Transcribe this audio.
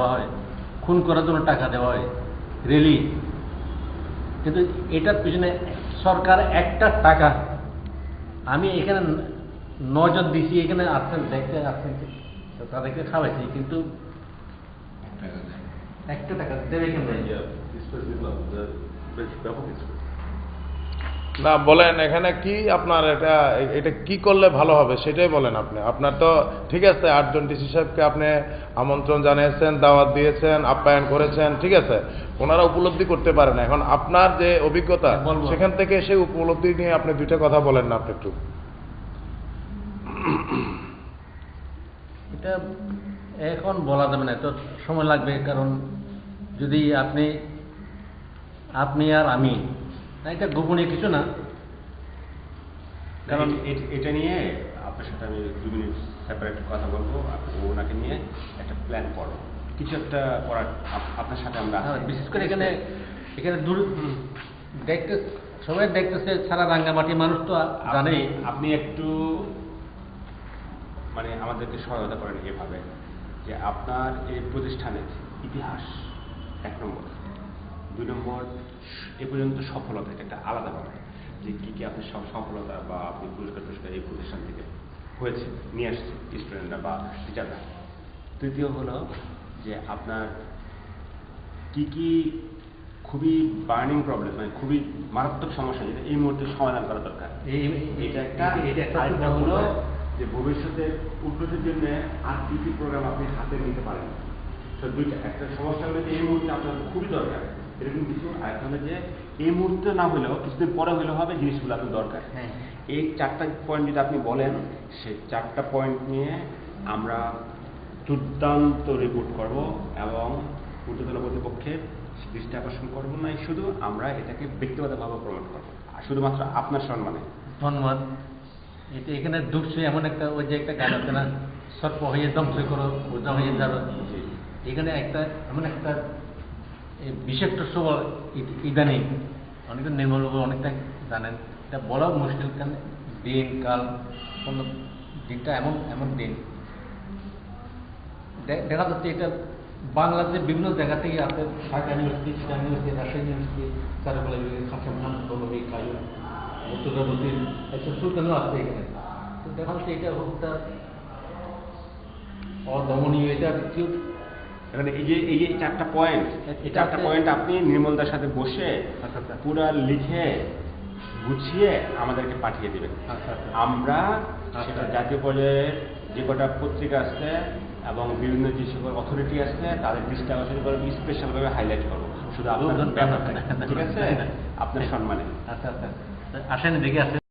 দেওয়া হয়, খুন করার জন্য টাকা দেওয়া হয়, রেলি। কিন্তু এটার পিছনে সরকার একটা টাকা, আমি এখানে নজর দিছি, এখানে আসছেন দেখতে আসছেন, তাদেরকে খাওয়াইছি, কিন্তু একটা টাকা দেবে কেন? না বলেন এখানে কি আপনার এটা কি করলে ভালো হবে সেটাই বলেন আপনি। আপনার তো ঠিক আছে 8 জন ডিসি সাহেবকে আপনি আমন্ত্রণ জানিয়েছেন, দাওয়াত দিয়েছেন, আপ্যায়ন করেছেন, ঠিক আছে, ওনারা উপলব্ধি করতে পারে না। এখন আপনার যে অভিজ্ঞতা সেখান থেকে সেই উপলব্ধি নিয়ে আপনি দুইটা কথা বলেন না আপনি একটু। এটা এখন বলা যাবে না, তো সময় লাগবে। কারণ যদি আপনি আর আমি, এটা গোপনীয় কিছু না। কারণ এটা নিয়ে আপনার সাথে আমি 2 মিনিট সেপারেট কথা বলবো, ওনাকে নিয়ে একটা প্ল্যান করো, কিছু একটা করার আপনার সাথে আমরা। বিশেষ করে এখানে দূর দেখতে সবাই দেখতেছে, সারা রাঙ্গামাটি মানুষ তো জানেই। আপনি একটু মানে আমাদেরকে সহায়তা করেন এভাবে যে আপনার এই প্রতিষ্ঠানের ইতিহাস 1 নম্বর, 2 নম্বর এ পর্যন্ত সফলতা, এটা আলাদা ব্যাপার, যে কী কী আপনার সব সফলতা বা আপনি পুরস্কার এই প্রতিষ্ঠান থেকে হয়েছে, নিয়ে আসছে স্টুডেন্টরা বা টিচাররা। তৃতীয় হলো যে আপনার কি কি খুবই বার্নিং প্রবলেম, মানে খুবই মারাত্মক সমস্যা যেটা এই মুহূর্তে সমাধান করা দরকার। এটা একটা হলো যে ভবিষ্যতে উন্নতির জন্য আর কি কি প্রোগ্রাম আপনি হাতে নিতে পারেন। তো দুইটা, একটা সমস্যা হলে যে এই মুহূর্তে আপনার খুবই দরকার এরকম কিছু, আর একটা হলো যে এই মুহূর্তে না হলেও কিছুদিন পরে হলেও হবে, জিনিসগুলো আপনার দরকার। এই 4টা পয়েন্ট যদি আপনি বলেন, সেই 4টা পয়েন্ট নিয়ে আমরা দুর্দান্ত রিপোর্ট করব এবং ঊর্ধ্বতন কর্তৃপক্ষের দৃষ্টি আকর্ষণ করবো না, শুধু আমরা এটাকে ব্যক্তিগতভাবে প্রমোট করবো, আর শুধুমাত্র আপনার সম্মানে। ধন্যবাদ। এটা এখানে ঢুকছে এমন একটা, ওই যে একটা গান আছে না, সর্প হয়ে ধ্বংস করো, বোঝা হয়ে যাবে। এখানে এমন একটা বিষাক্ত স্বভাব ইদানিং, অনেকে নির্মলবাবু অনেকটা জানেন, এটা বলাও মুশকিল। কারণ দিন কাল কোন দিনটা এমন দিন দেখা যাচ্ছে, এটা বাংলাদেশের বিভিন্ন জায়গা থেকে আছে, Dhaka university, Chittagong university, Rajshahi university, চারুকলা ইউনিভার্সিটি, খাসম খান, বলবী, কায়ু, মুর্তজাবুদ্দিন, এইসব সুলতানও আছে এখানে। তো দেখা যাচ্ছে এটা একটা অদমনীয়, এটা কেউ এই যে 4টা পয়েন্ট, এই 4টা পয়েন্ট আপনি নির্মলদার সাথে বসে পুরা লিখে গুছিয়ে আমাদেরকে পাঠিয়ে দেবেন। আমরা সেটা জাতীয় পর্যায়ে যে কটা পত্রিকা আছে এবং বিভিন্ন যে সকল অথরিটি আছে তাদের দৃষ্টি আকর্ষণ করে স্পেশালভাবে হাইলাইট করবো, শুধু আপনার ব্যাপারটা, ঠিক আছে, আপনার সম্মানে। আচ্ছা আসেন দেখে আসেন।